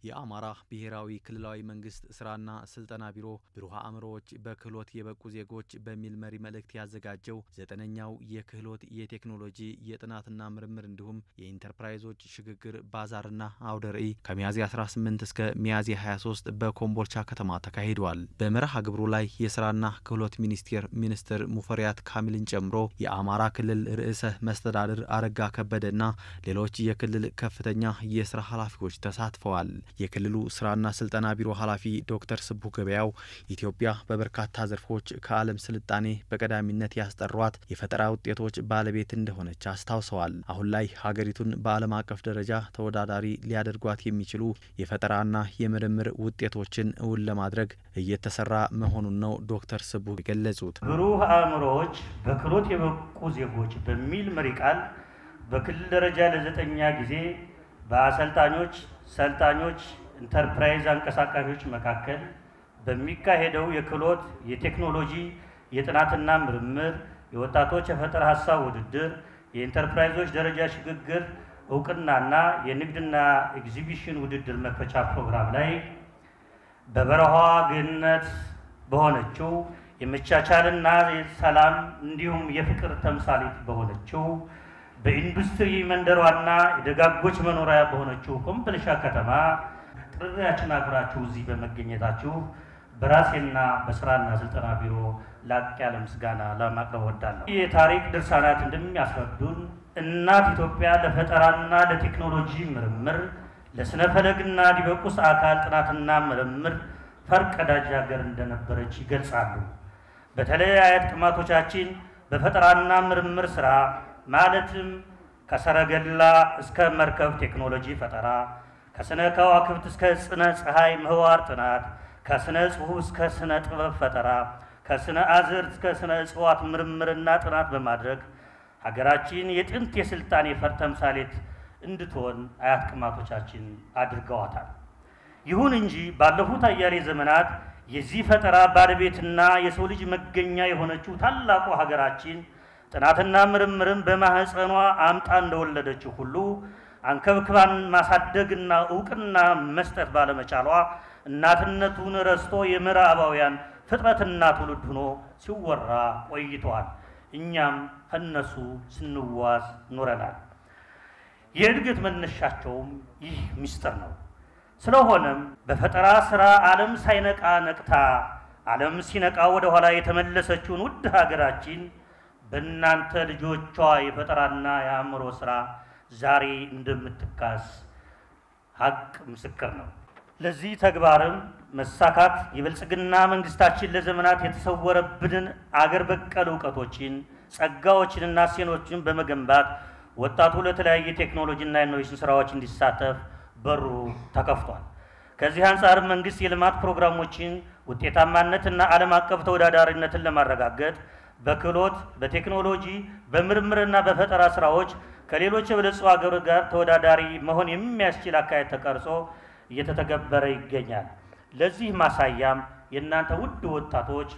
የአማራ ብሔራዊ ክልላዊ መንግስት ስራና ስልጠና ቢሮ ብሩህ አእምሮዎች በክህሎት የበቁ ዜጎች በሚል መሪ መልእክት ያዘጋጀው 9ኛው የክህሎት የቴክኖሎጂ የጥናትና ምርምር እንዲሁም የኢንተርፕራይዞች ሽግግር ባዛርና አውደ ርዕይ ከሚያዝያ 18 እስከ ሚያዝያ 23 በኮምቦልቻ ከተማ ተካሂዷል። በመርሃ ግብሩ ላይ የስራና ክህሎት ሚኒስትር ሙፈሪያት ካሚልን ጨምሮ የአማራ ክልል ርዕሰ መስተዳድር አረጋ ከበደና ሌሎች የክልል ከፍተኛ የስራ ኃላፊዎች ተሳትፈዋል። የክልሉ ስራና ስልጠና ቢሮ ኃላፊ ዶክተር ስቡህ ገበያው ኢትዮጵያ በበርካታ ዘርፎች ከዓለም ስልጣኔ በቀዳሚነት ያስጠሯት የፈጠራ ውጤቶች ባለቤት እንደሆነች አስታውሰዋል። አሁን ላይ ሀገሪቱን በዓለም አቀፍ ደረጃ ተወዳዳሪ ሊያደርጓት የሚችሉ የፈጠራና የምርምር ውጤቶችን እውን ለማድረግ እየተሰራ መሆኑን ነው ዶክተር ስቡህ የገለጹት። ብሩህ አእምሮዎች በክህሎት የበቁ ዜጎች በሚል መሪ ቃል በክልል ደረጃ ለ9ኛ ጊዜ በአሰልጣኞች ሰልጣኞች ኢንተርፕራይዝ አንቀሳቃሾች መካከል በሚካሄደው የክህሎት የቴክኖሎጂ የጥናትና ምርምር የወጣቶች የፈጠራ ሐሳብ ውድድር የኢንተርፕራይዞች ደረጃ ሽግግር እውቅናና የንግድና ኤግዚቢሽን ውድድር መክፈቻ ፕሮግራም ላይ በበረሃ ገነት በሆነችው የመቻቻልና የሰላም እንዲሁም የፍቅር ተምሳሌት በሆነችው በኢንዱስትሪ መንደሯና የደጋጎች መኖሪያ በሆነችው ኮምቦልቻ ከተማ ጥሪያችን አክብራችሁ እዚህ በመገኘታችሁ በራሴና በስራና ስልጠና ቢሮ ላቅ ያለ ምስጋና ለማቅረብ እወዳለሁ። የታሪክ ድርሳናት እንደሚያስረዱን እናት ኢትዮጵያ ለፈጠራና ለቴክኖሎጂ ምርምር ለስነ ፈለግና ዲበቁስ አካል ጥናትና ምርምር ፈርቀዳጅ ሀገር እንደነበረች ይገልጻሉ። በተለይ አያት ቅማቶቻችን በፈጠራና ምርምር ስራ ማለትም ከሰረገላ እስከ መርከብ ቴክኖሎጂ ፈጠራ ከስነ ከዋክብት እስከ ስነ ፀሐይ ምህዋር ጥናት ከስነ ጽሁፍ እስከ ስነ ጥበብ ፈጠራ ከስነ አዝርት እስከ ስነ እጽዋት ምርምርና ጥናት በማድረግ ሀገራችን የጥንት የስልጣኔ ተምሳሌት እንድትሆን አያት ቅማቶቻችን አድርገዋታል። ይሁን እንጂ ባለፉት አያሌ ዘመናት የዚህ ፈጠራ ባለቤትና የሰው ልጅ መገኛ የሆነችው ታላቁ ሀገራችን ጥናትና ምርምርን በማህፀኗ አምጣ እንደወለደችው ሁሉ አንከብክባን ማሳደግና እውቅና መስጠት ባለመቻሏ እናትነቱን ረስቶ የምዕራባውያን ፍጥረትና ትውልድ ሆኖ ሲወራ ቆይቷል። እኛም ከነሱ ስንዋዝ ኖረናል። የእድገት መነሻቸውም ይህ ሚስጥር ነው። ስለሆነም በፈጠራ ስራ ዓለም ሳይነቃ ነቅታ ዓለም ሲነቃ ወደ ኋላ የተመለሰችውን ውድ ሀገራችን በእናንተ ልጆቿ የፈጠራና የአእምሮ ስራ ዛሬ እንደምትካስ ሀቅ ምስክር ነው። ለዚህ ተግባርም መሳካት የብልጽግና መንግስታችን ለዘመናት የተሰወረብንን አገር በቀል ዕውቀቶችን ጸጋዎችንና ሴኖችን በመገንባት ወጣቱ ለተለያየ ቴክኖሎጂና ኢኖቬሽን ስራዎች እንዲሳተፍ በሩ ተከፍቷል። ከዚህ አንፃር መንግስት የልማት ፕሮግራሞችን ውጤታማነትና ዓለም አቀፍ ተወዳዳሪነትን ለማረጋገጥ በክህሎት በቴክኖሎጂ በምርምርና በፈጠራ ስራዎች ከሌሎች የበለጸጉ ሀገሮች ጋር ተወዳዳሪ መሆን የሚያስችል አካሄድ ተቀርጾ እየተተገበረ ይገኛል። ለዚህ ማሳያም የእናንተ ውድ ወጣቶች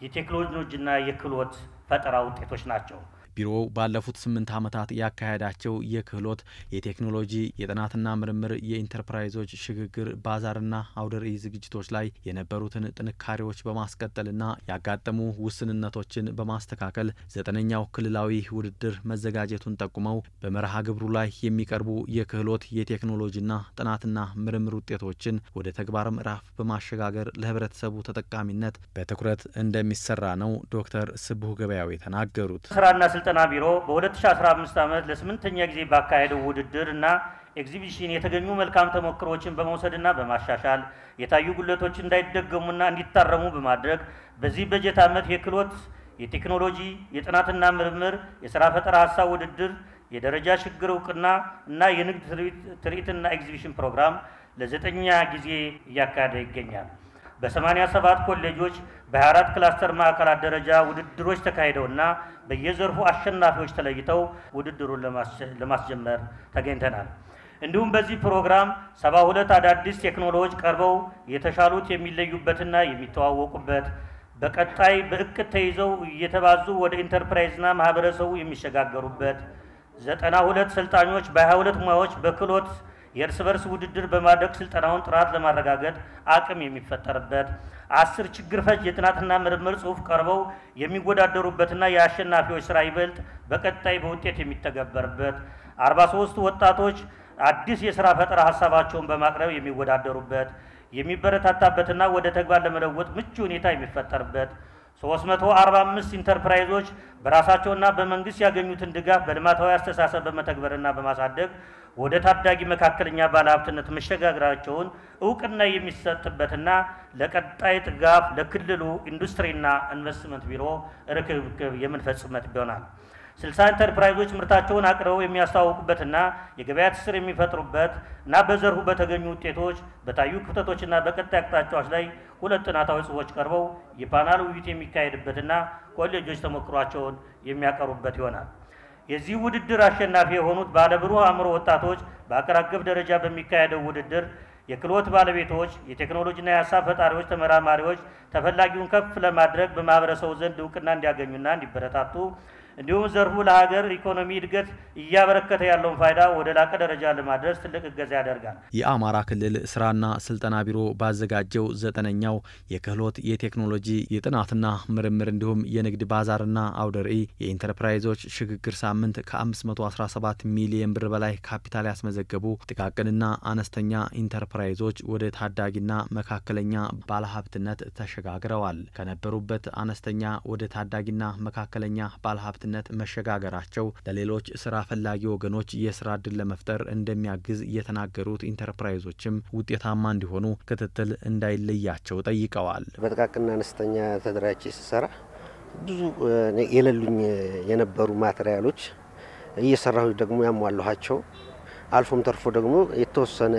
የቴክኖሎጂና የክህሎት ፈጠራ ውጤቶች ናቸው። ቢሮው ባለፉት 8 ዓመታት ያካሄዳቸው የክህሎት የቴክኖሎጂ የጥናትና ምርምር የኢንተርፕራይዞች ሽግግር ባዛርና አውደ ርዕይ ዝግጅቶች ላይ የነበሩትን ጥንካሬዎች በማስቀጠልና ያጋጠሙ ውስንነቶችን በማስተካከል 9ኛው ክልላዊ ውድድር መዘጋጀቱን ጠቁመው በመርሃ ግብሩ ላይ የሚቀርቡ የክህሎት የቴክኖሎጂና ጥናትና ምርምር ውጤቶችን ወደ ተግባር ምዕራፍ በማሸጋገር ለህብረተሰቡ ተጠቃሚነት በትኩረት እንደሚሰራ ነው ዶክተር ስቡህ ገበያው የተናገሩት። ስልጠና ቢሮ በ2015 ዓመት ለ8ኛ ጊዜ ባካሄደው ውድድርና ኤግዚቢሽን የተገኙ መልካም ተሞክሮችን በመውሰድና በማሻሻል የታዩ ጉድለቶች እንዳይደገሙና እንዲታረሙ በማድረግ በዚህ በጀት ዓመት የክህሎት የቴክኖሎጂ የጥናትና ምርምር የሥራ ፈጠራ ሐሳብ ውድድር የደረጃ ሽግግር እውቅና እና የንግድ ትርኢትና ኤግዚቢሽን ፕሮግራም ለ9ኛ ጊዜ እያካሄደ ይገኛል። በ87 ኮሌጆች በ24 ክላስተር ማዕከላት ደረጃ ውድድሮች ተካሂደውና በየዘርፉ አሸናፊዎች ተለይተው ውድድሩን ለማስጀመር ተገኝተናል። እንዲሁም በዚህ ፕሮግራም 72 አዳዲስ ቴክኖሎጂዎች ቀርበው የተሻሉት የሚለዩበትና የሚተዋወቁበት በቀጣይ በእቅድ ተይዘው እየተባዙ ወደ ኢንተርፕራይዝና ማህበረሰቡ የሚሸጋገሩበት 92 ሰልጣኞች በ22 ሙያዎች በክህሎት የእርስ በርስ ውድድር በማድረግ ስልጠናውን ጥራት ለማረጋገጥ አቅም የሚፈጠርበት 10 ችግር ፈች የጥናትና ምርምር ጽሑፍ ቀርበው የሚወዳደሩበትና የአሸናፊዎች ስራ ይበልጥ በቀጣይ በውጤት የሚተገበርበት 43 ወጣቶች አዲስ የሥራ ፈጠራ ሐሳባቸውን በማቅረብ የሚወዳደሩበት የሚበረታታበትና ወደ ተግባር ለመለወጥ ምቹ ሁኔታ የሚፈጠርበት 345 ኢንተርፕራይዞች በራሳቸውና በመንግስት ያገኙትን ድጋፍ በልማታዊ አስተሳሰብ በመተግበርና በማሳደግ ወደ ታዳጊ መካከለኛ ባለሀብትነት መሸጋገራቸውን እውቅና የሚሰጥበትና ለቀጣይ ድጋፍ ለክልሉ ኢንዱስትሪና ኢንቨስትመንት ቢሮ ርክክብ የምንፈጽምበት ይሆናል። 60 ኢንተርፕራይዞች ምርታቸውን አቅርበው የሚያስተዋውቁበትና የገበያ ትስስር የሚፈጥሩበት እና በዘርፉ በተገኙ ውጤቶች በታዩ ክፍተቶችና በቀጣይ አቅጣጫዎች ላይ 2 ጥናታዊ ጽሑፎች ቀርበው የፓናል ውይይት የሚካሄድበትና ኮሌጆች ተሞክሯቸውን የሚያቀርቡበት ይሆናል። የዚህ ውድድር አሸናፊ የሆኑት ባለብሩህ አእምሮ ወጣቶች በአገር አቀፍ ደረጃ በሚካሄደው ውድድር የክህሎት ባለቤቶች፣ የቴክኖሎጂና የሀሳብ ፈጣሪዎች፣ ተመራማሪዎች ተፈላጊውን ከፍ ለማድረግ በማህበረሰቡ ዘንድ እውቅና እንዲያገኙና እንዲበረታቱ እንዲሁም ዘርፉ ለሀገር ኢኮኖሚ እድገት እያበረከተ ያለውን ፋይዳ ወደ ላቀ ደረጃ ለማድረስ ትልቅ እገዛ ያደርጋል። የአማራ ክልል ስራና ስልጠና ቢሮ ባዘጋጀው 9ኛው የክህሎት የቴክኖሎጂ የጥናትና ምርምር እንዲሁም የንግድ ባዛርና አውደ ርዕይ የኢንተርፕራይዞች ሽግግር ሳምንት ከ517 ሚሊዮን ብር በላይ ካፒታል ያስመዘገቡ ጥቃቅንና አነስተኛ ኢንተርፕራይዞች ወደ ታዳጊና መካከለኛ ባለሀብትነት ተሸጋግረዋል። ከነበሩበት አነስተኛ ወደ ታዳጊና መካከለኛ ባለሀብት መሸጋገራቸው ለሌሎች ስራ ፈላጊ ወገኖች የስራ ዕድል ለመፍጠር እንደሚያግዝ የተናገሩት ኢንተርፕራይዞችም ውጤታማ እንዲሆኑ ክትትል እንዳይለያቸው ጠይቀዋል። በጥቃቅንና አነስተኛ ተደራጅቼ ስሰራ ብዙ የሌሉኝ የነበሩ ማቴሪያሎች እየሰራሁ ደግሞ ያሟላኋቸው አልፎም ተርፎ ደግሞ የተወሰነ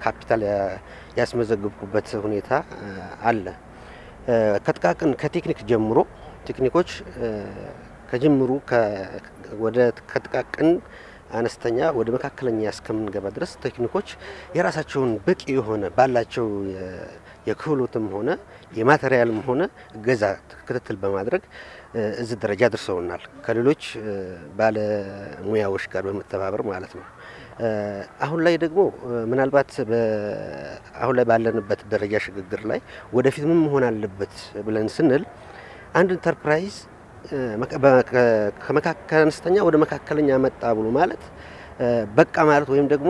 ካፒታል ያስመዘግብኩበት ሁኔታ አለ። ከጥቃቅን ከቴክኒክ ጀምሮ ቴክኒኮች ከጅምሩ ወደ ከጥቃቅን አነስተኛ ወደ መካከለኛ እስከምንገባ ድረስ ቴክኒኮች የራሳቸውን በቂ የሆነ ባላቸው የክህሎትም ሆነ የማቴሪያልም ሆነ እገዛ ክትትል በማድረግ እዚህ ደረጃ ደርሰውናል። ከሌሎች ባለሙያዎች ጋር በመተባበር ማለት ነው። አሁን ላይ ደግሞ ምናልባት አሁን ላይ ባለንበት ደረጃ ሽግግር ላይ ወደፊት ምን መሆን አለበት ብለን ስንል አንድ ኢንተርፕራይዝ ከመካከለኛ አነስተኛ ወደ መካከለኛ መጣ ብሎ ማለት በቃ ማለት ወይም ደግሞ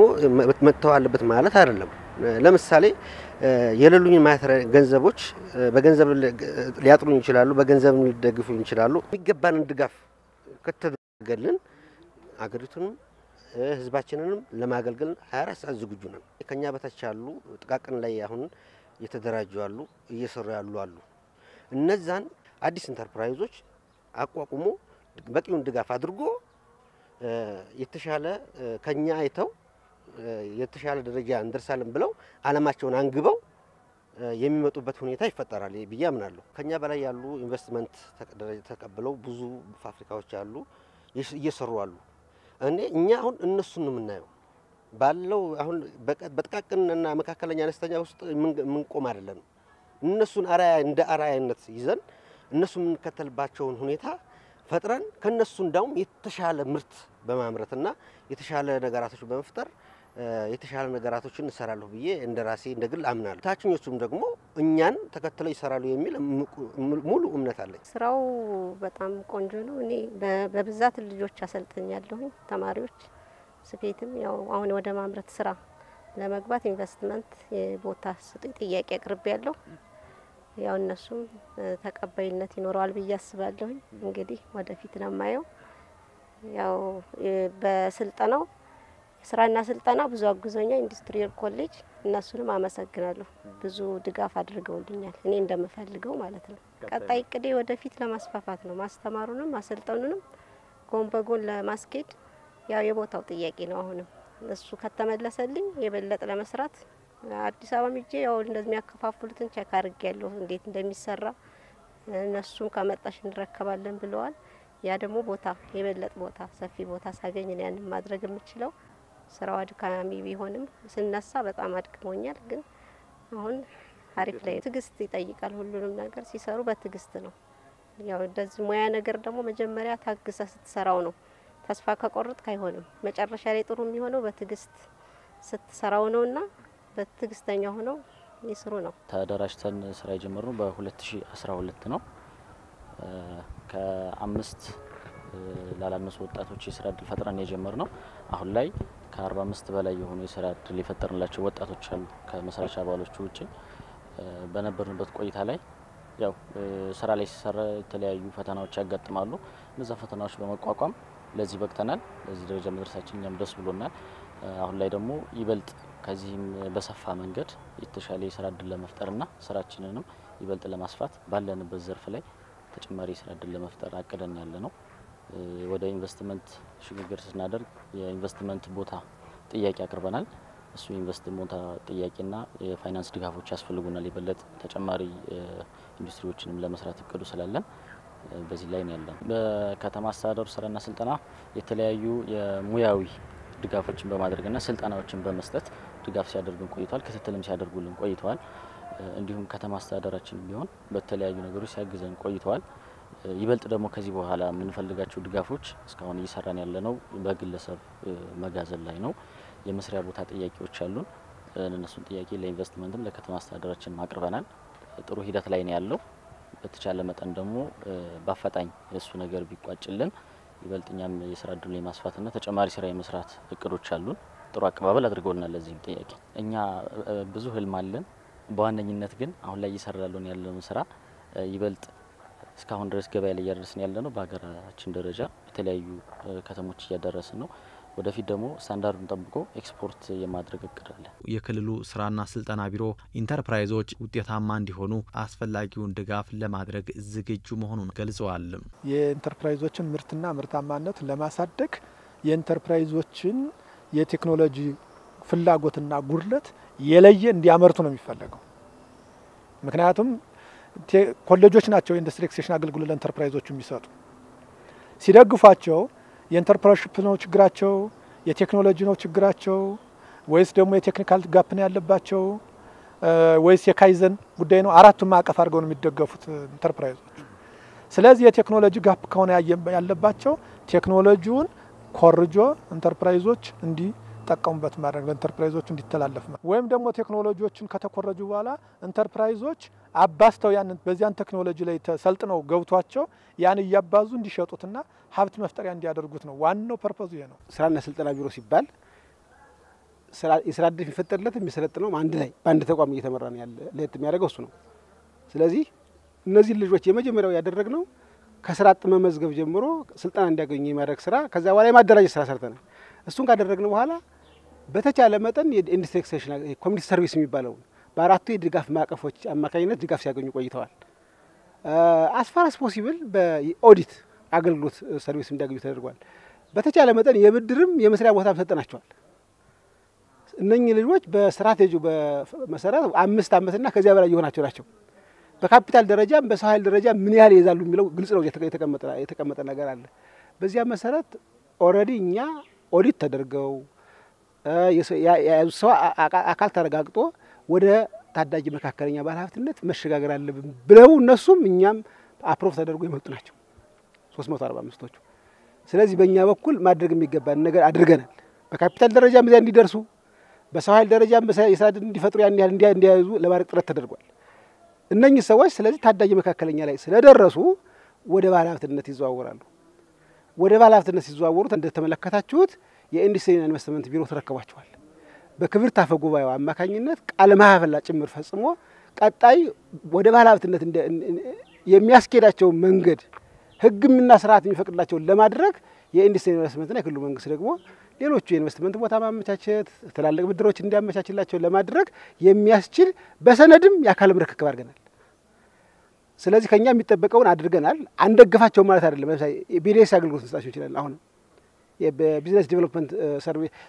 መተው አለበት ማለት አይደለም። ለምሳሌ የሌሉኝ ማቴሪያል ገንዘቦች በገንዘብ ሊያጥሩኝ ይችላሉ፣ በገንዘብ ሊደግፉኝ ይችላሉ። የሚገባንን ድጋፍ ከተደረገልን አገሪቱንም ህዝባችንንም ለማገልገል 24 ሰዓት ዝግጁ ነን። ከኛ በታች ያሉ ጥቃቅን ላይ አሁን የተደራጁ አሉ፣ እየሰሩ ያሉ አሉ። እነዛን አዲስ ኢንተርፕራይዞች አቋቁሞ በቂውን ድጋፍ አድርጎ የተሻለ ከኛ አይተው የተሻለ ደረጃ እንደርሳለን ብለው አለማቸውን አንግበው የሚመጡበት ሁኔታ ይፈጠራል ብዬ አምናለሁ። ከኛ በላይ ያሉ ኢንቨስትመንት ተቀብለው ብዙ ፋብሪካዎች አሉ፣ እየሰሩ አሉ። እኛ አሁን እነሱን ነው የምናየው። ባለው አሁን በጥቃቅንና መካከለኛ አነስተኛ ውስጥ ምን ቆም አይደለም። እነሱን እንደ አራያነት ይዘን እነሱ የምንከተልባቸውን ሁኔታ ፈጥረን ከነሱ እንዳውም የተሻለ ምርት በማምረትና የተሻለ ነገራቶች በመፍጠር የተሻለ ነገራቶችን እንሰራለሁ ብዬ እንደራሴ እንደግል አምናለሁ። ታችኞቹም ደግሞ እኛን ተከትለው ይሰራሉ የሚል ሙሉ እምነት አለኝ። ስራው በጣም ቆንጆ ነው። እኔ በብዛት ልጆች አሰልጥኛለሁ፣ ተማሪዎች ስፌትም ያው አሁን ወደ ማምረት ስራ ለመግባት ኢንቨስትመንት የቦታ ስጡኝ ጥያቄ አቅርቤያለሁ። ያው እነሱም ተቀባይነት ይኖረዋል ብዬ አስባለሁ። እንግዲህ ወደፊት ነው ማየው። ያው በስልጠናው ስራና ስልጠና ብዙ አግዞኛል ኢንዱስትሪያል ኮሌጅ፣ እነሱንም አመሰግናለሁ። ብዙ ድጋፍ አድርገውልኛል እኔ እንደምፈልገው ማለት ነው። ቀጣይ እቅዴ ወደፊት ለማስፋፋት ነው፣ ማስተማሩንም ማሰልጠኑንም ጎን በጎን ለማስኬድ ያው የቦታው ጥያቄ ነው። አሁንም እሱ ከተመለሰልኝ የበለጠ ለመስራት አዲስ አበባ ምጄ ያው እንደዚህ የሚያከፋፍሉትን ቼክ አድርጌያለሁ እንዴት እንደሚሰራ። እነሱም ከመጣሽ እንረከባለን ብለዋል። ያ ደግሞ ቦታ የበለጠ ቦታ ሰፊ ቦታ ሳገኝ ነው ያን ማድረግ የምችለው። ስራው አድካሚ ቢሆንም ስነሳ በጣም አድክሞኛል፣ ግን አሁን አሪፍ ላይ ትግስት ይጠይቃል። ሁሉንም ነገር ሲሰሩ በትግስት ነው። ያው እንደዚህ ሙያ ነገር ደግሞ መጀመሪያ ታግሰ ስትሰራው ነው። ተስፋ ከቆርጥ አይሆንም። መጨረሻ ላይ ጥሩ የሚሆነው በትግስት ስትሰራው ነውና በትግስተኛ ሆነው ይስሩ ነው። ተደራጅተን ስራ የጀመርነው በ2012 ነው። ከ5 ላላነሱ ወጣቶች የስራ እድል ፈጥረን የጀመርነው አሁን ላይ ከ45 በላይ የሆኑ የስራ እድል የፈጠርንላቸው ወጣቶች አሉ ከመስራች አባሎቹ ውጪ። በነበርንበት ቆይታ ላይ ያው ስራ ላይ ሲሰራ የተለያዩ ፈተናዎች ያጋጥማሉ። እነዛ ፈተናዎች በመቋቋም ለዚህ በቅተናል። ለዚህ ደረጃ መድረሳችን እኛም ደስ ብሎናል። አሁን ላይ ደግሞ ይበልጥ ከዚህም በሰፋ መንገድ የተሻለ የስራ እድል ለመፍጠርና ስራችንንም ይበልጥ ለማስፋት ባለንበት ዘርፍ ላይ ተጨማሪ የስራ እድል ለመፍጠር አቅደን ያለነው። ወደ ኢንቨስትመንት ሽግግር ስናደርግ የኢንቨስትመንት ቦታ ጥያቄ አቅርበናል። እሱ ኢንቨስትመንት ቦታ ጥያቄና የፋይናንስ ድጋፎች ያስፈልጉናል። ይበልጥ ተጨማሪ ኢንዱስትሪዎችንም ለመስራት እቅዱ ስላለን በዚህ ላይ ነው ያለን። በከተማ አስተዳደሩ ስራና ስልጠና የተለያዩ የሙያዊ ድጋፎችን በማድረግና ስልጠናዎችን በመስጠት ድጋፍ ሲያደርጉን ቆይቷል። ክትትልም ሲያደርጉልን ቆይቷል። እንዲሁም ከተማ አስተዳደራችን ቢሆን በተለያዩ ነገሮች ሲያግዘን ቆይቷል። ይበልጥ ደግሞ ከዚህ በኋላ የምንፈልጋቸው ድጋፎች እስካሁን እየሰራን ያለነው በግለሰብ መጋዘን ላይ ነው። የመስሪያ ቦታ ጥያቄዎች አሉን። እነሱን ጥያቄ ለኢንቨስትመንትም ለከተማ አስተዳደራችን ማቅርበናል። ጥሩ ሂደት ላይ ነው ያለው። በተቻለ መጠን ደግሞ በአፋጣኝ እሱ ነገር ቢቋጭልን ይበልጥኛም የስራ እድል የማስፋትና ተጨማሪ ስራ የመስራት እቅዶች አሉን። ጥሩ አቀባበል አድርገውልናል። ለዚህም ጥያቄ እኛ ብዙ ህልም አለን። በዋነኝነት ግን አሁን ላይ እየሰራልን ያለውን ስራ ይበልጥ እስካሁን ድረስ ገበያ ላይ ያደረስን ያለነው በሀገራችን ደረጃ የተለያዩ ከተሞች እያደረስን ነው። ወደፊት ደግሞ ስታንዳርዱን ጠብቆ ኤክስፖርት የማድረግ እቅድ አለ። የክልሉ ስራና ስልጠና ቢሮ ኢንተርፕራይዞች ውጤታማ እንዲሆኑ አስፈላጊውን ድጋፍ ለማድረግ ዝግጁ መሆኑን ገልጸዋል። የኢንተርፕራይዞችን ምርትና ምርታማነት ለማሳደግ የኢንተርፕራይዞችን የቴክኖሎጂ ፍላጎትና ጉድለት የለየ እንዲያመርቱ ነው የሚፈልገው። ምክንያቱም ኮሌጆች ናቸው ኢንዱስትሪ ኤክስቴንሽን አገልግሎት ለኢንተርፕራይዞች የሚሰጡ። ሲደግፏቸው የኢንተርፕራይዝሺፕ ነው ችግራቸው፣ የቴክኖሎጂ ነው ችግራቸው፣ ወይስ ደግሞ የቴክኒካል ጋፕ ነው ያለባቸው፣ ወይስ የካይዘን ጉዳይ ነው? አራቱም ማዕቀፍ አድርገው ነው የሚደገፉት ኢንተርፕራይዞች። ስለዚህ የቴክኖሎጂ ጋፕ ከሆነ ያለባቸው ቴክኖሎጂውን ኮርጆ ኢንተርፕራይዞች እንዲጠቀሙበት ማድረግ ለኢንተርፕራይዞች እንዲተላለፍ ወይም ደግሞ ቴክኖሎጂዎችን ከተኮረጁ በኋላ ኢንተርፕራይዞች አባስተው ያንን በዚያን ቴክኖሎጂ ላይ ተሰልጥነው ገብቷቸው ያን እያባዙ እንዲሸጡትና ሀብት መፍጠሪያ እንዲያደርጉት ነው። ዋናው ፐርፖዝ ይሄ ነው። ስራና ስልጠና ቢሮ ሲባል የስራ እድል የሚፈጠርለት የሚሰለጥነው አንድ ላይ በአንድ ተቋም እየተመራ ነው ያለ ለየት የሚያደርገው እሱ ነው። ስለዚህ እነዚህ ልጆች የመጀመሪያው ያደረግነው ከስራ አጥ መመዝገብ ጀምሮ ስልጠና እንዲያገኙ የማድረግ ስራ ከዛ በኋላ የማደራጀት ስራ ሰርተናል። እሱን ካደረግን በኋላ በተቻለ መጠን የኢንዱስትሪ ኤክስቴንሽን ኮሚኒቲ ሰርቪስ የሚባለው በአራቱ የድጋፍ ማዕቀፎች አማካኝነት ድጋፍ ሲያገኙ ቆይተዋል። አስፋራስ ፖሲብል በኦዲት አገልግሎት ሰርቪስ እንዲያገኙ ተደርጓል። በተቻለ መጠን የብድርም የመስሪያ ቦታም ሰጠናቸዋል። እነኚህ ልጆች በስትራቴጂው በመሰረት 5 ዓመትና ከዚያ በላይ የሆናቸው ናቸው። በካፒታል ደረጃ በሰው ኃይል ደረጃ ምን ያህል ይዛሉ የሚለው ግልጽ ነው የተቀመጠ ነገር አለ። በዚያ መሰረት ኦሬዲ እኛ ኦዲት ተደርገው ሰው አካል ተረጋግጦ ወደ ታዳጊ መካከለኛ ባለሀብትነት መሸጋገር አለብን ብለው እነሱም እኛም አፕሮቭ ተደርጎ የመጡ ናቸው 345ቶቹ። ስለዚህ በእኛ በኩል ማድረግ የሚገባን ነገር አድርገናል። በካፒታል ደረጃ እዚያ እንዲደርሱ በሰው ኃይል ደረጃ የስራ ዕድል እንዲፈጥሩ ያን ያህል እንዲያዙ ለማድረግ ጥረት ተደርጓል። እነኚህ ሰዎች ስለዚህ ታዳጊ መካከለኛ ላይ ስለደረሱ ወደ ባለሀብትነት ይዘዋወራሉ። ወደ ባለሀብትነት ሲዘዋወሩት እንደተመለከታችሁት የኢንዱስትሪና ኢንቨስትመንት ቢሮ ተረከቧቸዋል። በክብር ታፈ ጉባኤው አማካኝነት ቃለ መሃላ ጭምር ፈጽሞ ቀጣይ ወደ ባለሀብትነት የሚያስኬዳቸው መንገድ ህግምና ስርዓት የሚፈቅድላቸው ለማድረግ የኢንዱስትሪ ኢንቨስትመንትና የክልሉ መንግስት ደግሞ ሌሎቹ የኢንቨስትመንት ቦታ ማመቻቸት ትላልቅ ብድሮች እንዲያመቻችላቸው ለማድረግ የሚያስችል በሰነድም ያካለም ርክክብ አድርገናል። ስለዚህ ከኛ የሚጠበቀውን አድርገናል። አንደግፋቸው ማለት አይደለም። ለምሳሌ ቢዲኤስ አገልግሎት መስጠት ይችላል። አሁን የቢዝነስ ዴቨሎፕመንት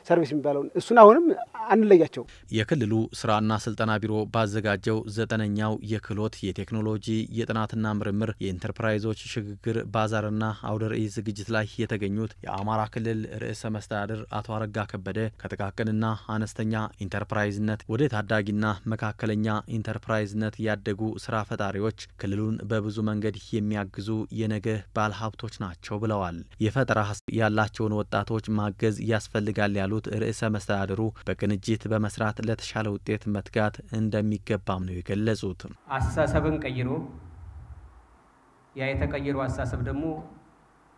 ሰርቪስ የሚባለው እሱን አሁንም አንለያቸው። የክልሉ ስራና ስልጠና ቢሮ ባዘጋጀው 9ኛው የክህሎት የቴክኖሎጂ የጥናትና ምርምር የኢንተርፕራይዞች ሽግግር ባዛርና አውደ ርዕይ ዝግጅት ላይ የተገኙት የአማራ ክልል ርዕሰ መስተዳድር አቶ አረጋ ከበደ ከጥቃቅንና አነስተኛ ኢንተርፕራይዝነት ወደ ታዳጊና መካከለኛ ኢንተርፕራይዝነት ያደጉ ስራ ፈጣሪዎች ክልሉን በብዙ መንገድ የሚያግዙ የነገ ባለሀብቶች ናቸው ብለዋል። የፈጠራ ያላቸውን ወጣቶች ማገዝ ያስፈልጋል ያሉት ርዕሰ መስተዳድሩ በቅንጅት በመስራት ለተሻለ ውጤት መትጋት እንደሚገባም ነው የገለጹት። አስተሳሰብን ቀይሮ ያ የተቀየረው አስተሳሰብ ደግሞ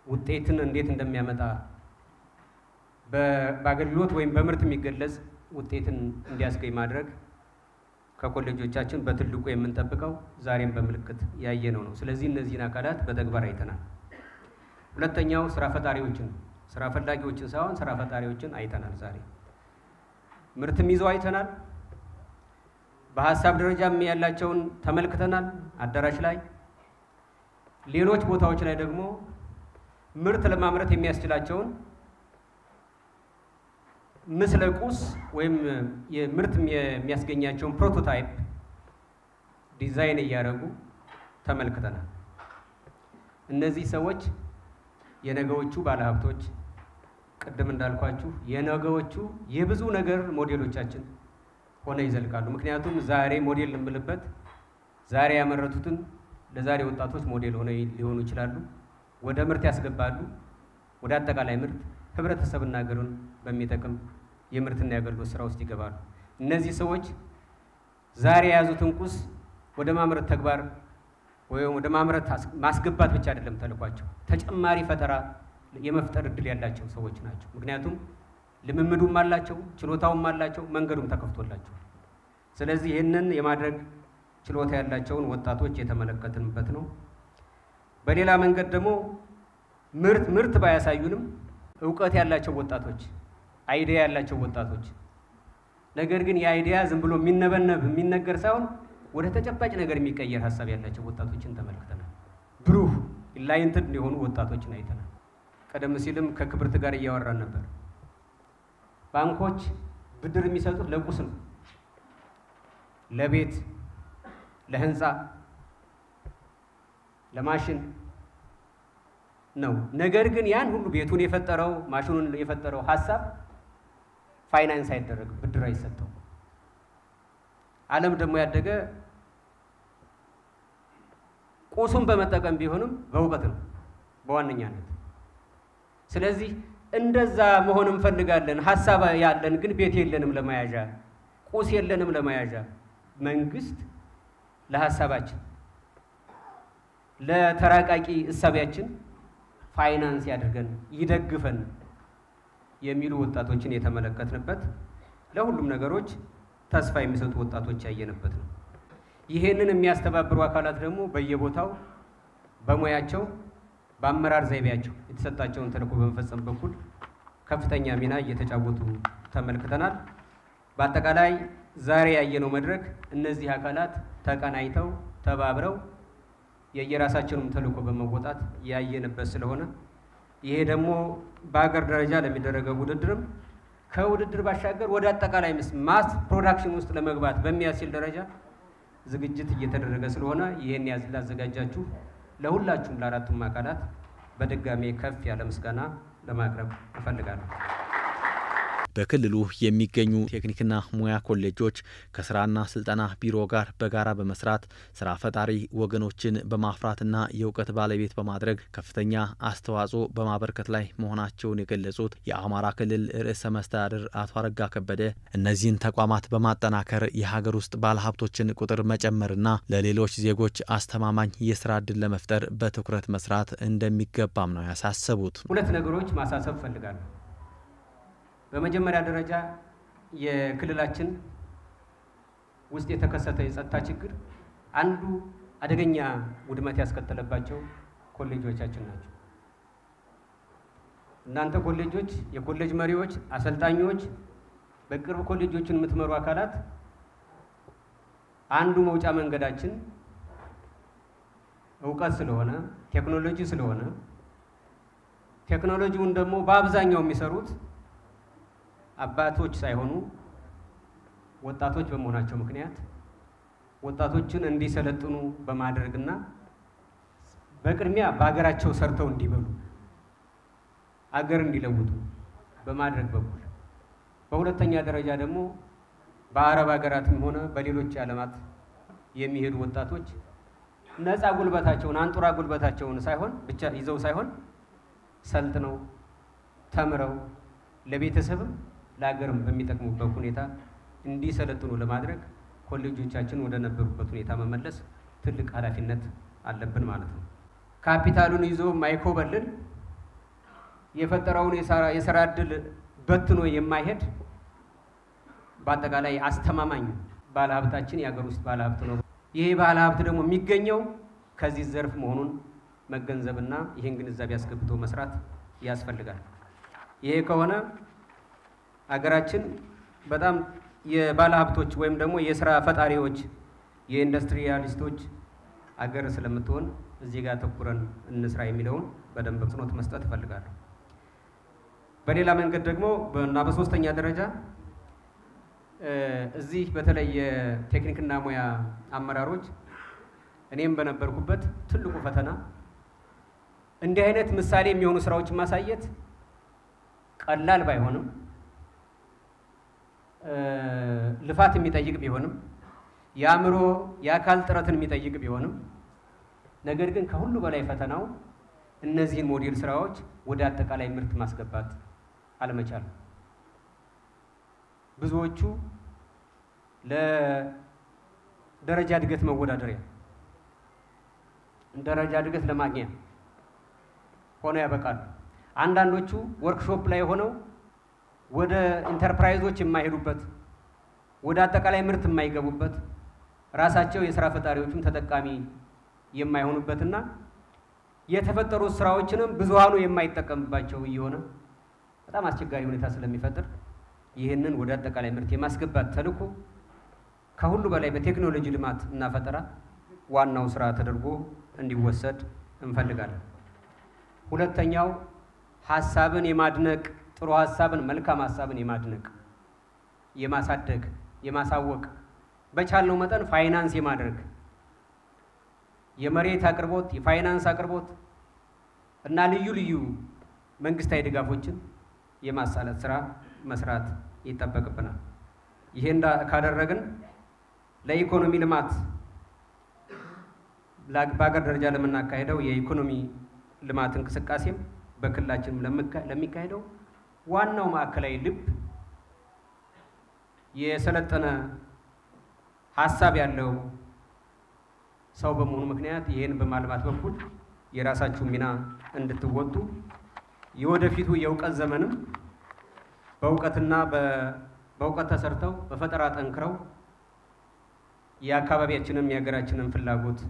ውጤትን እንዴት እንደሚያመጣ በአገልግሎት ወይም በምርት የሚገለጽ ውጤትን እንዲያስገኝ ማድረግ ከኮሌጆቻችን በትልቁ የምንጠብቀው ዛሬም በምልክት ያየነው ነው። ስለዚህ እነዚህን አካላት በተግባር አይተናል። ሁለተኛው ስራ ፈጣሪዎችን ስራ ፈላጊዎችን ሳይሆን ስራ ፈጣሪዎችን አይተናል። ዛሬ ምርትም ይዘው አይተናል። በሀሳብ ደረጃም ያላቸውን ተመልክተናል አዳራሽ ላይ። ሌሎች ቦታዎች ላይ ደግሞ ምርት ለማምረት የሚያስችላቸውን ምስለ ቁስ ወይም የምርት የሚያስገኛቸውን ፕሮቶታይፕ ዲዛይን እያደረጉ ተመልክተናል። እነዚህ ሰዎች የነገዎቹ ባለሀብቶች ቅድም እንዳልኳችሁ የነገዎቹ የብዙ ነገር ሞዴሎቻችን ሆነው ይዘልቃሉ። ምክንያቱም ዛሬ ሞዴል እንምልበት ዛሬ ያመረቱትን ለዛሬ ወጣቶች ሞዴል ሆነው ሊሆኑ ይችላሉ። ወደ ምርት ያስገባሉ። ወደ አጠቃላይ ምርት ህብረተሰብና ሀገሩን በሚጠቅም የምርትና የአገልግሎት ስራ ውስጥ ይገባሉ። እነዚህ ሰዎች ዛሬ የያዙትን ቁስ ወደ ማምረት ተግባር ወይም ወደ ማምረት ማስገባት ብቻ አይደለም ተልኳቸው፣ ተጨማሪ ፈጠራ የመፍጠር እድል ያላቸው ሰዎች ናቸው። ምክንያቱም ልምምዱም አላቸው፣ ችሎታውም አላቸው፣ መንገዱም ተከፍቶላቸው። ስለዚህ ይህንን የማድረግ ችሎታ ያላቸውን ወጣቶች የተመለከትንበት ነው። በሌላ መንገድ ደግሞ ምርት ባያሳዩንም እውቀት ያላቸው ወጣቶች፣ አይዲያ ያላቸው ወጣቶች፣ ነገር ግን የአይዲያ ዝም ብሎ የሚነበነብ የሚነገር ሳይሆን ወደ ተጨባጭ ነገር የሚቀየር ሀሳብ ያላቸው ወጣቶችን ተመልክተናል። ብሩህ ኢንላይትድ የሆኑ ወጣቶችን አይተናል። ቀደም ሲልም ከክብርት ጋር እያወራን ነበር። ባንኮች ብድር የሚሰጡት ለቁስ ነው፣ ለቤት፣ ለህንፃ፣ ለማሽን ነው። ነገር ግን ያን ሁሉ ቤቱን የፈጠረው ማሽኑን የፈጠረው ሀሳብ ፋይናንስ አይደረግም፣ ብድር አይሰጠው። ዓለም ደግሞ ያደገ ቁሱን በመጠቀም ቢሆንም በእውቀት ነው በዋነኛነት። ስለዚህ እንደዛ መሆን እንፈልጋለን። ሀሳብ ያለን ግን ቤት የለንም ለመያዣ፣ ቁስ የለንም ለመያዣ። መንግስት ለሀሳባችን ለተራቃቂ እሳቢያችን ፋይናንስ ያድርገን ይደግፈን የሚሉ ወጣቶችን የተመለከትንበት ለሁሉም ነገሮች ተስፋ የሚሰጡ ወጣቶች ያየንበት ነው። ይሄንን የሚያስተባብሩ አካላት ደግሞ በየቦታው በሙያቸው በአመራር ዘይቤያቸው የተሰጣቸውን ተልዕኮ በመፈጸም በኩል ከፍተኛ ሚና እየተጫወቱ ተመልክተናል። በአጠቃላይ ዛሬ ያየነው መድረክ እነዚህ አካላት ተቀናይተው ተባብረው የየራሳቸውን ተልዕኮ በመወጣት ያየንበት ስለሆነ ይሄ ደግሞ በአገር ደረጃ ለሚደረገው ውድድርም ከውድድር ባሻገር ወደ አጠቃላይ ማስ ፕሮዳክሽን ውስጥ ለመግባት በሚያስችል ደረጃ ዝግጅት እየተደረገ ስለሆነ ይሄን ላዘጋጃችሁ ለሁላችሁም ለአራቱም አካላት በድጋሜ ከፍ ያለ ምስጋና ለማቅረብ እፈልጋለሁ። በክልሉ የሚገኙ ቴክኒክና ሙያ ኮሌጆች ከስራና ስልጠና ቢሮ ጋር በጋራ በመስራት ስራ ፈጣሪ ወገኖችን በማፍራትና የእውቀት ባለቤት በማድረግ ከፍተኛ አስተዋጽኦ በማበርከት ላይ መሆናቸውን የገለጹት የአማራ ክልል ርዕሰ መስተዳድር አቶ አረጋ ከበደ እነዚህን ተቋማት በማጠናከር የሀገር ውስጥ ባለሀብቶችን ቁጥር መጨመርና ለሌሎች ዜጎች አስተማማኝ የስራ ዕድል ለመፍጠር በትኩረት መስራት እንደሚገባም ነው ያሳሰቡት። ሁለት ነገሮች ማሳሰብ ፈልጋለሁ። በመጀመሪያ ደረጃ የክልላችን ውስጥ የተከሰተ የጸጥታ ችግር አንዱ አደገኛ ውድመት ያስከተለባቸው ኮሌጆቻችን ናቸው። እናንተ ኮሌጆች፣ የኮሌጅ መሪዎች፣ አሰልጣኞች፣ በቅርብ ኮሌጆችን የምትመሩ አካላት አንዱ መውጫ መንገዳችን እውቀት ስለሆነ ቴክኖሎጂ ስለሆነ ቴክኖሎጂውን ደግሞ በአብዛኛው የሚሰሩት አባቶች ሳይሆኑ ወጣቶች በመሆናቸው ምክንያት ወጣቶችን እንዲሰለጥኑ በማድረግና በቅድሚያ በአገራቸው ሰርተው እንዲበሉ አገር እንዲለውጡ በማድረግ በኩል፣ በሁለተኛ ደረጃ ደግሞ በአረብ ሀገራትም ሆነ በሌሎች ዓለማት የሚሄዱ ወጣቶች ነፃ ጉልበታቸውን አንጡራ ጉልበታቸውን ሳይሆን ብቻ ይዘው ሳይሆን ሰልጥነው ተምረው ለቤተሰብም ለሀገርም በሚጠቅሙበት ሁኔታ እንዲሰለጥኑ ለማድረግ ኮሌጆቻችን ወደ ነበሩበት ሁኔታ መመለስ ትልቅ ኃላፊነት አለብን ማለት ነው። ካፒታሉን ይዞ ማይኮበልል የፈጠረውን የሥራ ዕድል በትኖ የማይሄድ በአጠቃላይ አስተማማኝ ባለሀብታችን የሀገር ውስጥ ባለሀብት ነው። ይሄ ባለሀብት ደግሞ የሚገኘው ከዚህ ዘርፍ መሆኑን መገንዘብና ይሄን ግንዛቤ አስገብቶ መስራት ያስፈልጋል። ይሄ ከሆነ ሀገራችን በጣም የባለሀብቶች ወይም ደግሞ የሥራ ፈጣሪዎች የኢንዱስትሪያሊስቶች አገር ስለምትሆን እዚህ ጋር ተኩረን እንስራ የሚለውን በደንብ ጽኖት መስጠት እፈልጋለሁ። በሌላ መንገድ ደግሞ እና በሶስተኛ ደረጃ እዚህ በተለይ የቴክኒክና ሙያ አመራሮች እኔም በነበርኩበት ትልቁ ፈተና እንዲህ አይነት ምሳሌ የሚሆኑ ስራዎችን ማሳየት ቀላል ባይሆንም ልፋት የሚጠይቅ ቢሆንም የአእምሮ የአካል ጥረትን የሚጠይቅ ቢሆንም ነገር ግን ከሁሉ በላይ ፈተናው እነዚህን ሞዴል ስራዎች ወደ አጠቃላይ ምርት ማስገባት አለመቻል። ብዙዎቹ ለደረጃ እድገት መወዳደሪያ ደረጃ እድገት ለማግኛ ሆነው ያበቃሉ። አንዳንዶቹ ወርክሾፕ ላይ ሆነው ወደ ኢንተርፕራይዞች የማይሄዱበት ወደ አጠቃላይ ምርት የማይገቡበት ራሳቸው የሥራ ፈጣሪዎችም ተጠቃሚ የማይሆኑበትና የተፈጠሩ ስራዎችንም ብዙሃኑ የማይጠቀምባቸው እየሆነ በጣም አስቸጋሪ ሁኔታ ስለሚፈጥር ይህንን ወደ አጠቃላይ ምርት የማስገባት ተልዕኮ ከሁሉ በላይ በቴክኖሎጂ ልማት እና ፈጠራ ዋናው ስራ ተደርጎ እንዲወሰድ እንፈልጋለን። ሁለተኛው ሐሳብን የማድነቅ ጥሩ ሐሳብን መልካም ሐሳብን የማድነቅ የማሳደግ የማሳወቅ በቻልነው መጠን ፋይናንስ የማድረግ የመሬት አቅርቦት የፋይናንስ አቅርቦት እና ልዩ ልዩ መንግስታዊ ድጋፎችን የማሳለጥ ስራ መስራት ይጠበቅብናል። ይሄን ካደረግን ለኢኮኖሚ ልማት በአገር ደረጃ ለምናካሄደው የኢኮኖሚ ልማት እንቅስቃሴም በክልላችን ለሚካሄደው ዋናው ማዕከላዊ ልብ የሰለጠነ ሐሳብ ያለው ሰው በመሆኑ ምክንያት ይሄን በማልማት በኩል የራሳችሁ ሚና እንድትወጡ የወደፊቱ የእውቀት ዘመንም በእውቀትና በእውቀት ተሰርተው በፈጠራ ጠንክረው የአካባቢያችንን የሀገራችንን ፍላጎት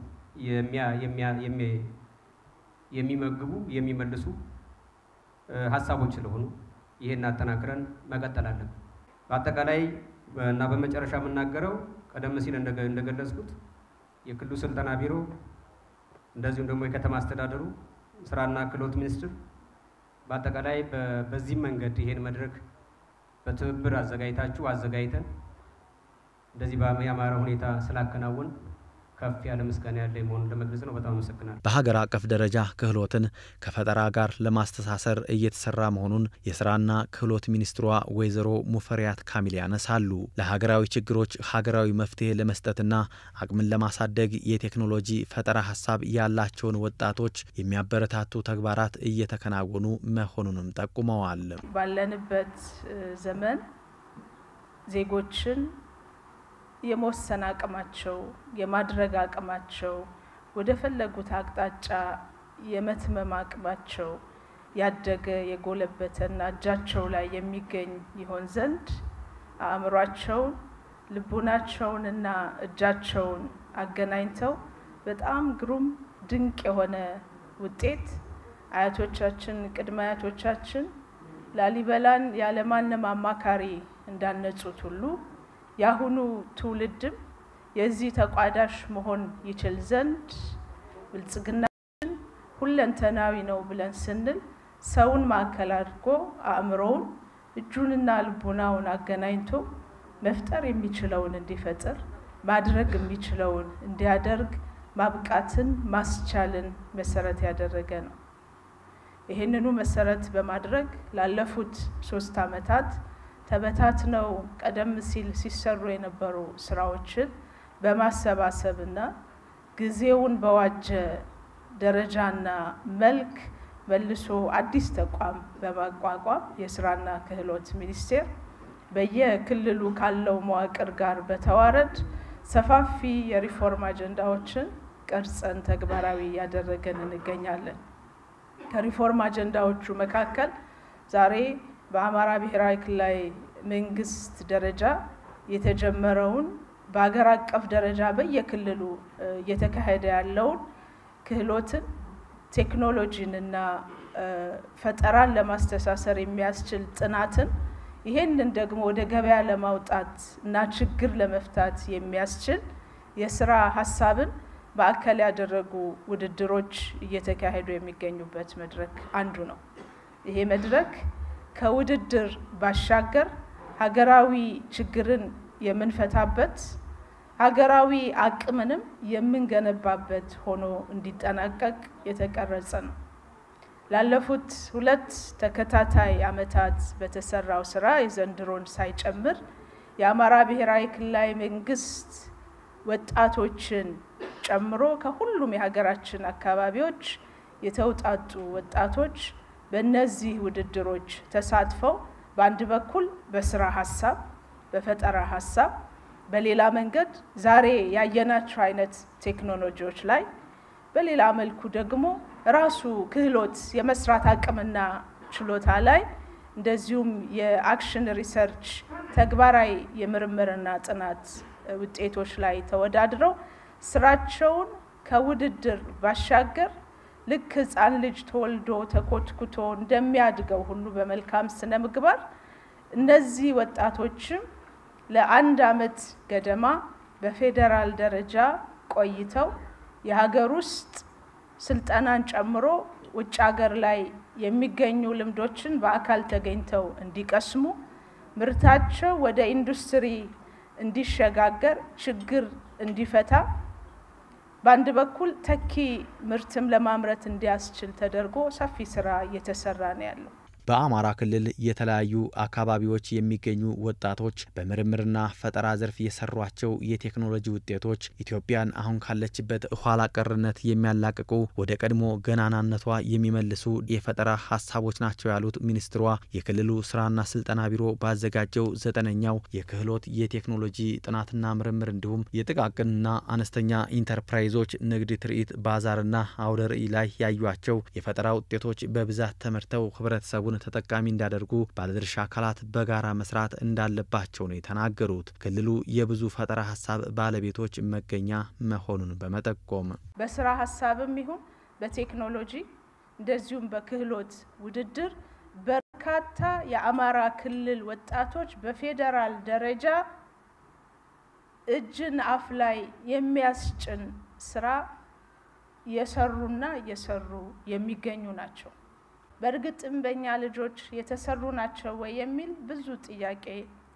የሚመግቡ የሚመልሱ ሐሳቦች ስለሆኑ ይሄን አጠናክረን መቀጠል አለብን። በአጠቃላይ እና በመጨረሻ የምናገረው ቀደም ሲል እንደገለጽኩት የክልሉ ስልጠና ቢሮ እንደዚሁም ደግሞ የከተማ አስተዳደሩ ስራና ክህሎት ሚኒስቴር በአጠቃላይ በዚህ መንገድ ይሄን መድረክ በትብብር አዘጋጅተን እንደዚህ በያማረ ሁኔታ ስላከናወን ከፍ ያለ ምስጋና ያለኝ መሆኑን ለመግለጽ ነው። በጣም አመሰግናለሁ። በሀገር አቀፍ ደረጃ ክህሎትን ከፈጠራ ጋር ለማስተሳሰር እየተሰራ መሆኑን የስራና ክህሎት ሚኒስትሯ ወይዘሮ ሙፈሪያት ካሚል ያነሳሉ። ለሀገራዊ ችግሮች ሀገራዊ መፍትሄ ለመስጠትና አቅምን ለማሳደግ የቴክኖሎጂ ፈጠራ ሀሳብ ያላቸውን ወጣቶች የሚያበረታቱ ተግባራት እየተከናወኑ መሆኑንም ጠቁመዋል። ባለንበት ዘመን ዜጎችን የመወሰን አቅማቸው የማድረግ አቅማቸው ወደ ፈለጉት አቅጣጫ የመትመም አቅማቸው ያደገ የጎለበተና እጃቸው ላይ የሚገኝ ይሆን ዘንድ አእምሯቸውን ልቡናቸውንና እጃቸውን አገናኝተው በጣም ግሩም ድንቅ የሆነ ውጤት አያቶቻችን ቅድመ አያቶቻችን ላሊበላን ያለማንም አማካሪ እንዳነጹት ሁሉ ያሁኑ ትውልድም የዚህ ተቋዳሽ መሆን ይችል ዘንድ ብልጽግናችን ሁለንተናዊ ነው ብለን ስንል ሰውን ማዕከል አድርጎ አእምሮውን እጁንና ልቡናውን አገናኝቶ መፍጠር የሚችለውን እንዲፈጥር ማድረግ የሚችለውን እንዲያደርግ ማብቃትን ማስቻልን መሰረት ያደረገ ነው። ይሄንኑ መሰረት በማድረግ ላለፉት 3 ዓመታት ተበታትነው ቀደም ሲል ሲሰሩ የነበሩ ስራዎችን በማሰባሰብና ጊዜውን በዋጀ ደረጃና መልክ መልሶ አዲስ ተቋም በማቋቋም የስራና ክህሎት ሚኒስቴር በየክልሉ ካለው መዋቅር ጋር በተዋረድ ሰፋፊ የሪፎርም አጀንዳዎችን ቀርጸን ተግባራዊ ያደረገን እንገኛለን። ከሪፎርም አጀንዳዎቹ መካከል ዛሬ በአማራ ብሔራዊ ክልላዊ መንግስት ደረጃ የተጀመረውን በአገር አቀፍ ደረጃ በየክልሉ እየተካሄደ ያለውን ክህሎትን ቴክኖሎጂንና ፈጠራን ለማስተሳሰር የሚያስችል ጥናትን ይሄንን ደግሞ ወደ ገበያ ለማውጣት እና ችግር ለመፍታት የሚያስችል የስራ ሐሳብን በአካል ያደረጉ ውድድሮች እየተካሄዱ የሚገኙበት መድረክ አንዱ ነው። ይሄ መድረክ ከውድድር ባሻገር ሀገራዊ ችግርን የምንፈታበት ሀገራዊ አቅምንም የምንገነባበት ሆኖ እንዲጠናቀቅ የተቀረጸ ነው። ላለፉት 2 ተከታታይ ዓመታት በተሰራው ስራ የዘንድሮን ሳይጨምር የአማራ ብሔራዊ ክልላዊ መንግስት ወጣቶችን ጨምሮ ከሁሉም የሀገራችን አካባቢዎች የተውጣጡ ወጣቶች በእነዚህ ውድድሮች ተሳትፈው በአንድ በኩል በስራ ሐሳብ በፈጠራ ሐሳብ በሌላ መንገድ ዛሬ ያየናቸው አይነት ቴክኖሎጂዎች ላይ በሌላ መልኩ ደግሞ ራሱ ክህሎት የመስራት አቅምና ችሎታ ላይ እንደዚሁም የአክሽን ሪሰርች ተግባራዊ የምርምርና ጥናት ውጤቶች ላይ ተወዳድረው ስራቸውን ከውድድር ባሻገር ልክ ህፃን ልጅ ተወልዶ ተኮትኩቶ እንደሚያድገው ሁሉ በመልካም ስነ ምግባር እነዚህ ወጣቶችም ለአንድ አመት ገደማ በፌደራል ደረጃ ቆይተው የሀገር ውስጥ ስልጠናን ጨምሮ ውጭ ሀገር ላይ የሚገኙ ልምዶችን በአካል ተገኝተው እንዲቀስሙ ምርታቸው ወደ ኢንዱስትሪ እንዲሸጋገር ችግር እንዲፈታ በአንድ በኩል ተኪ ምርትም ለማምረት እንዲያስችል ተደርጎ ሰፊ ስራ እየተሰራ ነው ያለው። በአማራ ክልል የተለያዩ አካባቢዎች የሚገኙ ወጣቶች በምርምርና ፈጠራ ዘርፍ የሰሯቸው የቴክኖሎጂ ውጤቶች ኢትዮጵያን አሁን ካለችበት ኋላ ቀርነት የሚያላቅቁ ወደ ቀድሞ ገናናነቷ የሚመልሱ የፈጠራ ሀሳቦች ናቸው ያሉት ሚኒስትሯ የክልሉ ስራና ስልጠና ቢሮ ባዘጋጀው 9ኛው የክህሎት የቴክኖሎጂ ጥናትና ምርምር እንዲሁም የጥቃቅንና አነስተኛ ኢንተርፕራይዞች ንግድ ትርኢት ባዛርና አውደ ርዕይ ላይ ያዩአቸው የፈጠራ ውጤቶች በብዛት ተመርተው ህብረተሰቡን ተጠቃሚ እንዳደርጉ ባለድርሻ አካላት በጋራ መስራት እንዳለባቸው ነው የተናገሩት። ክልሉ የብዙ ፈጠራ ሀሳብ ባለቤቶች መገኛ መሆኑን በመጠቆም በስራ ሀሳብም ይሁን በቴክኖሎጂ እንደዚሁም በክህሎት ውድድር በርካታ የአማራ ክልል ወጣቶች በፌደራል ደረጃ እጅን አፍ ላይ የሚያስጭን ስራ የሰሩና እየሰሩ የሚገኙ ናቸው። በእርግጥም በእኛ ልጆች የተሰሩ ናቸው ወይ የሚል ብዙ ጥያቄ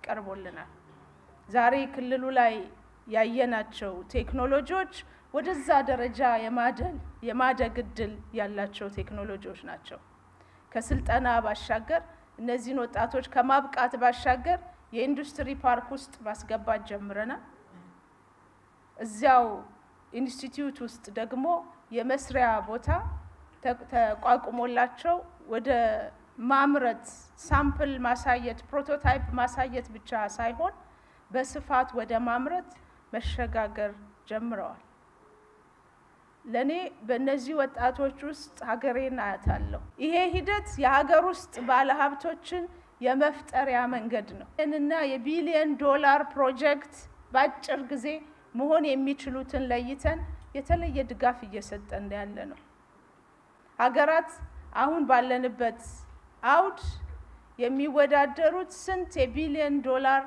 ቀርቦልናል። ዛሬ ክልሉ ላይ ያየናቸው ቴክኖሎጂዎች ወደዛ ደረጃ የማደግ እድል ያላቸው ቴክኖሎጂዎች ናቸው። ከስልጠና ባሻገር እነዚህን ወጣቶች ከማብቃት ባሻገር የኢንዱስትሪ ፓርክ ውስጥ ማስገባት ጀምረናል። እዚያው ኢንስቲትዩት ውስጥ ደግሞ የመስሪያ ቦታ ተቋቁሞላቸው ወደ ማምረት ሳምፕል ማሳየት ፕሮቶታይፕ ማሳየት ብቻ ሳይሆን በስፋት ወደ ማምረት መሸጋገር ጀምረዋል። ለኔ በእነዚህ ወጣቶች ውስጥ ሀገሬን አያታለሁ። ይሄ ሂደት የሀገር ውስጥ ባለሀብቶችን የመፍጠሪያ መንገድ ነው እና የቢሊየን ዶላር ፕሮጀክት በአጭር ጊዜ መሆን የሚችሉትን ለይተን የተለየ ድጋፍ እየሰጠን ያለ ነው። ሀገራት አሁን ባለንበት አውድ የሚወዳደሩት ስንት የቢሊየን ዶላር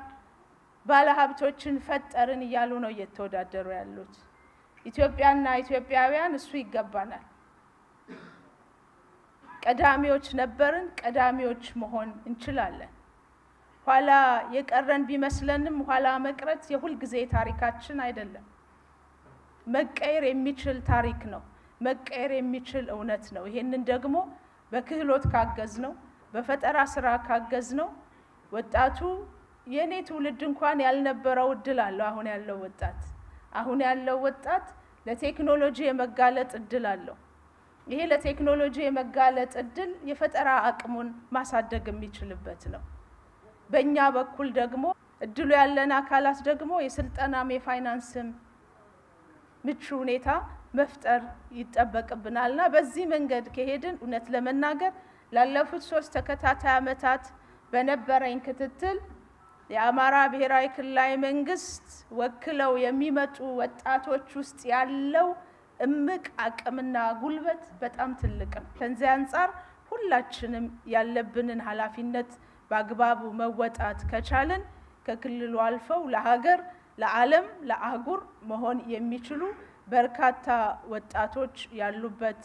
ባለሀብቶችን ፈጠርን እያሉ ነው እየተወዳደሩ ያሉት። ኢትዮጵያና ኢትዮጵያውያን እሱ ይገባናል። ቀዳሚዎች ነበርን፣ ቀዳሚዎች መሆን እንችላለን። ኋላ የቀረን ቢመስለንም ኋላ መቅረት የሁል ጊዜ ታሪካችን አይደለም። መቀየር የሚችል ታሪክ ነው። መቀየር የሚችል እውነት ነው። ይሄንን ደግሞ በክህሎት ካገዝ ነው፣ በፈጠራ ስራ ካገዝ ነው ወጣቱ የኔ ትውልድ እንኳን ያልነበረው እድል አለው አሁን ያለው ወጣት ለቴክኖሎጂ የመጋለጥ እድል አለው። ይሄ ለቴክኖሎጂ የመጋለጥ እድል የፈጠራ አቅሙን ማሳደግ የሚችልበት ነው። በእኛ በኩል ደግሞ እድሉ ያለን አካላት ደግሞ የስልጠናም የፋይናንስም ምቹ ሁኔታ መፍጠር ይጠበቅብናልና በዚህ መንገድ ከሄድን እውነት ለመናገር ላለፉት 3 ተከታታይ ዓመታት በነበረኝ ክትትል የአማራ ብሔራዊ ክልላዊ መንግስት ወክለው የሚመጡ ወጣቶች ውስጥ ያለው እምቅ አቅምና ጉልበት በጣም ትልቅ ነው። ከዚህ አንፃር ሁላችንም ያለብንን ኃላፊነት በአግባቡ መወጣት ከቻለን ከክልሉ አልፈው ለሀገር፣ ለዓለም፣ ለአህጉር መሆን የሚችሉ በርካታ ወጣቶች ያሉበት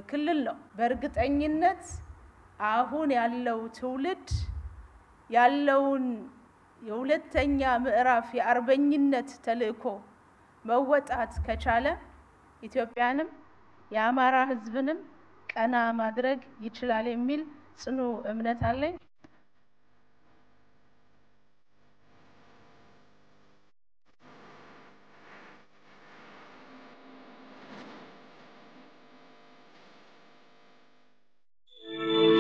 ክልል ነው። በእርግጠኝነት አሁን ያለው ትውልድ ያለውን የሁለተኛ ምዕራፍ የአርበኝነት ተልእኮ መወጣት ከቻለ ኢትዮጵያንም የአማራ ህዝብንም ቀና ማድረግ ይችላል የሚል ጽኑ እምነት አለኝ።